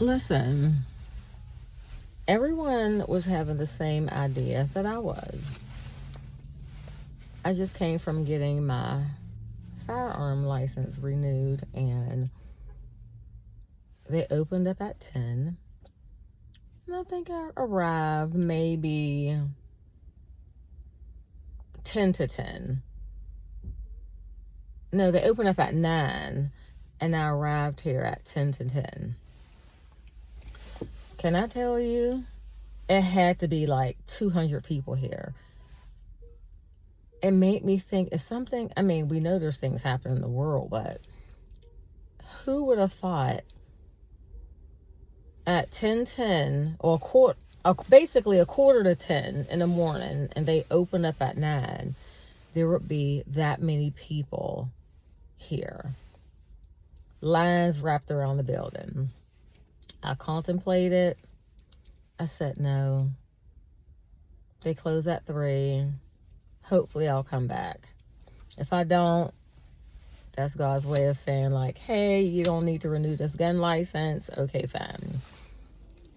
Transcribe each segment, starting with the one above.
Listen, everyone was having the same idea that I was. I just came from getting my firearm license renewed, and they opened up at 10. And I think I arrived maybe 10 to 10. No, they opened up at 9, and I arrived here at 10 to 10. Can I tell you? It had to be like 200 people here. It made me think, it's something, I mean, we know there's things happening in the world, but who would have thought at 10:10 or basically a quarter to 10 in the morning, and they open up at 9, there would be that many people here. Lines wrapped around the building. I contemplated. I said, no. They close at 3. Hopefully I'll come back. If I don't, that's God's way of saying, like, hey, you don't need to renew this gun license. Okay, fine.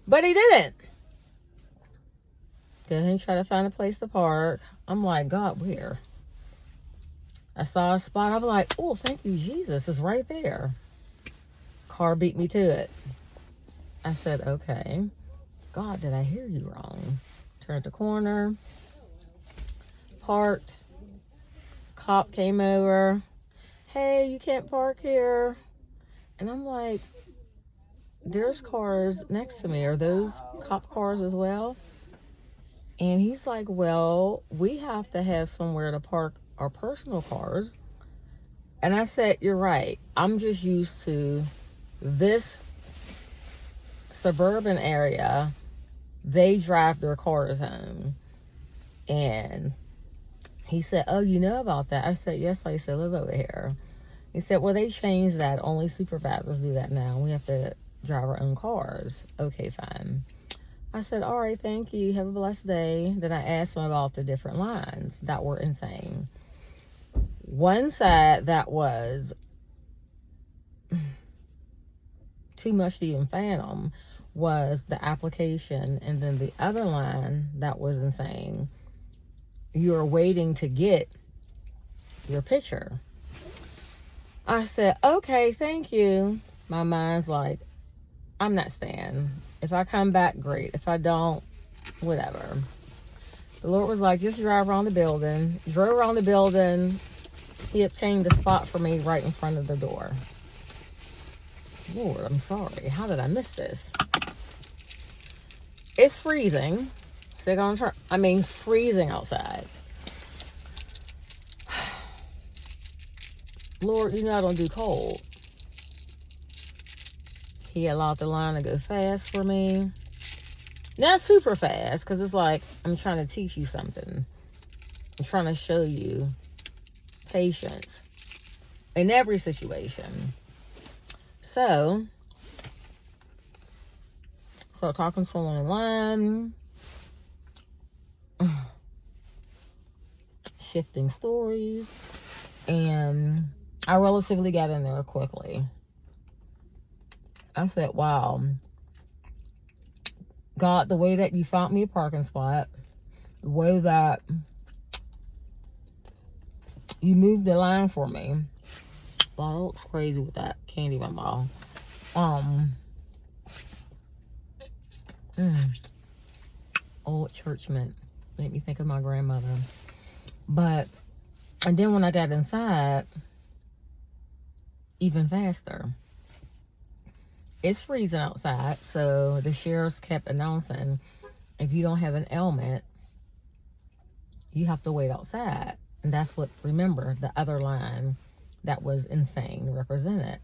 But he didn't. Go ahead and try to find a place to park. I'm like, God, where? I saw a spot. I'm like, oh, thank you, Jesus. It's right there. Car beat me to it. I said, okay. God, did I hear you wrong? Turned the corner. Parked. Cop came over. Hey, you can't park here. And I'm like, there's cars next to me. Are those cop cars as well? And he's like, well, we have to have somewhere to park our personal cars. And I said, you're right. I'm just used to this suburban area. They drive their cars home. And he said, oh, you know about that? I said, yes, I used to live over here. He said, well, they changed that. Only supervisors do that now. We have to drive our own cars. Okay, fine. I said, all right, thank you. Have a blessed day. Then I asked him about the different lines that were insane. One side that was too much to even fathom was the application, and then the other line that was insane. You're waiting to get your picture. I said, okay, thank you. My mind's like, I'm not staying. If I come back, great. If I don't, whatever. The Lord was like, just drive around the building. Drove around the building. He obtained a spot for me right in front of the door. Lord, I'm sorry. How did I miss this? It's freezing. So I'm gonna freezing outside. Lord, you know I don't do cold. He allowed the line to go fast for me. Not super fast, because it's like, I'm trying to teach you something. I'm trying to show you patience in every situation. So talking to someone in line, shifting stories, and I relatively got in there quickly. I said, wow, God, the way that you found me a parking spot, the way that you moved the line for me. Wow, it looks crazy with that candy in my mouth. Old churchman. Made me think of my grandmother. And then when I got inside, even faster. It's freezing outside, so the sheriffs kept announcing, if you don't have an ailment, you have to wait outside. And that's what, remember, the other line that was insane represented.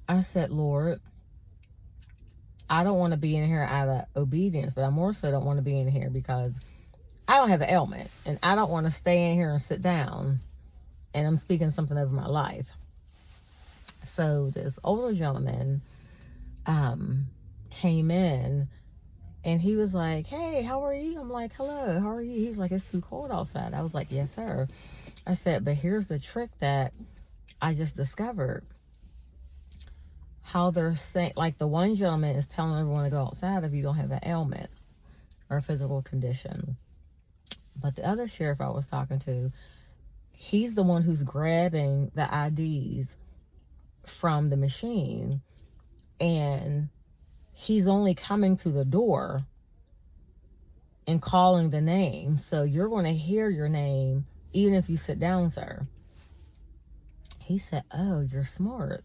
I said, Lord, I don't want to be in here out of obedience, but I more so don't want to be in here because I don't have an ailment, and I don't want to stay in here and sit down and I'm speaking something over my life. So this older gentleman came in, and he was like, hey, how are you? I'm like, hello, how are you? He's like, it's too cold outside. I was like, yes, sir. I said, but here's the trick that I just discovered. how they're saying, like the one gentleman is telling everyone to go outside if you don't have an ailment or a physical condition. But the other sheriff I was talking to, he's the one who's grabbing the IDs from the machine, and he's only coming to the door and calling the name. So you're going to hear your name even if you sit down, sir. He said, oh, you're smart.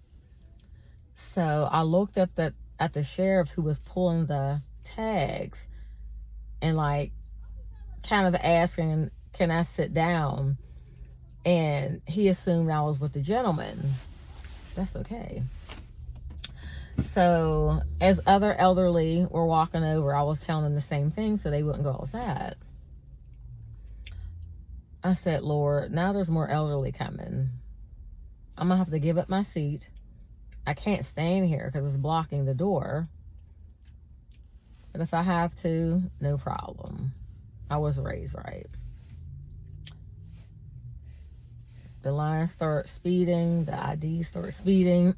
So I looked up at the sheriff who was pulling the tags and like kind of asking, can I sit down? And he assumed I was with the gentleman. That's okay. So as other elderly were walking over, I was telling them the same thing so they wouldn't go outside. I said, Lord, now there's more elderly coming. I'm going to have to give up my seat. I can't stand here because it's blocking the door. But if I have to, no problem. I was raised right. The line started speeding. The IDs started speeding.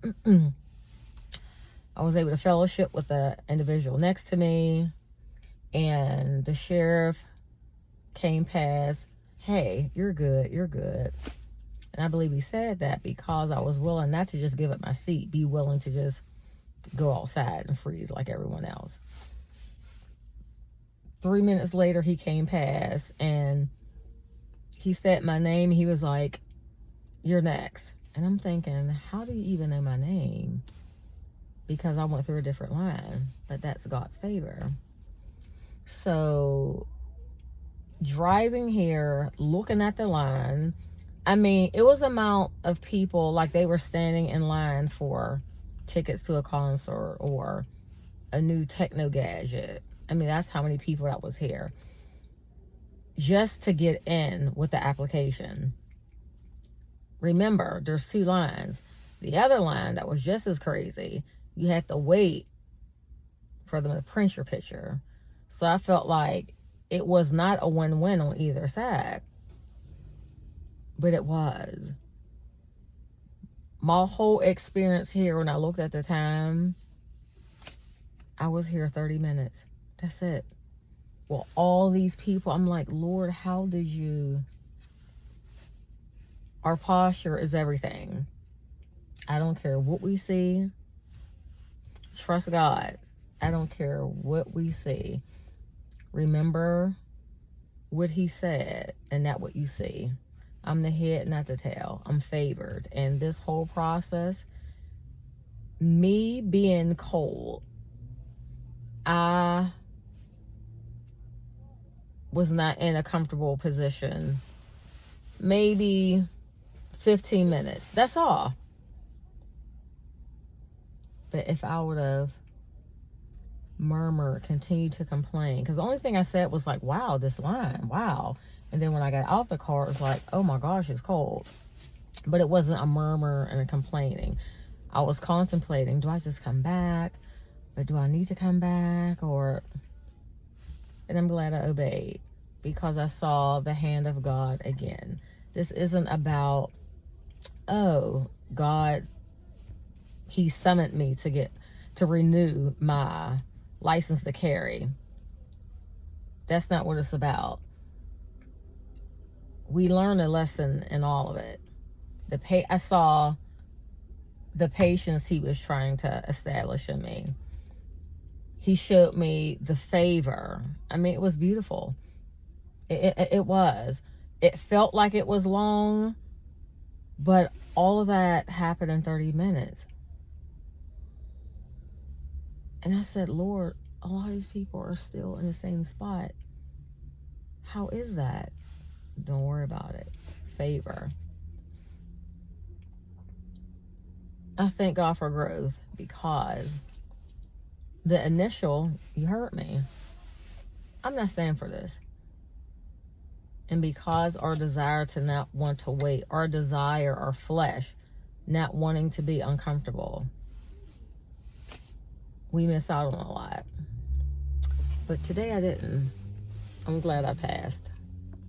I was able to fellowship with the individual next to me. And the sheriff came past. Hey, you're good. You're good. And I believe he said that because I was willing not to just give up my seat, be willing to just go outside and freeze like everyone else. 3 minutes later, he came past and he said my name. He was like, you're next. And I'm thinking, how do you even know my name? Because I went through a different line, but that's God's favor. So driving here, looking at the line, I mean, it was amount of people like they were standing in line for tickets to a concert or a new techno gadget. I mean, that's how many people that was here just to get in with the application. Remember, there's 2 lines. The other line that was just as crazy, you had to wait for them to print your picture. So I felt like it was not a win-win on either side. But it was. My whole experience here, when I looked at the time, I was here 30 minutes. That's it. Well, all these people, I'm like, Lord, how did you... Our posture is everything. I don't care what we see. Trust God. I don't care what we see. Remember what he said and not what you see. I'm the head, not the tail. I'm favored. And this whole process, me being cold, I was not in a comfortable position. Maybe 15 minutes. That's all. But if I would have murmured, continued to complain, because the only thing I said was like, wow, this line, wow. And then when I got out the car, it was like, oh my gosh, it's cold. But it wasn't a murmur and a complaining. I was contemplating, do I just come back? But do I need to come back? And I'm glad I obeyed because I saw the hand of God again. This isn't about, oh, God, he summoned me to renew my license to carry. That's not what it's about. We learned a lesson in all of it. I saw the patience he was trying to establish in me. He showed me the favor. I mean, it was beautiful. It was. It felt like it was long, but all of that happened in 30 minutes. And I said, Lord, a lot of these people are still in the same spot. How is that? Don't worry about it. Favor. I thank God for growth because the initial, you heard me. I'm not standing for this. And because our desire to not want to wait, our desire, our flesh, not wanting to be uncomfortable, we miss out on a lot. But today I didn't. I'm glad I passed.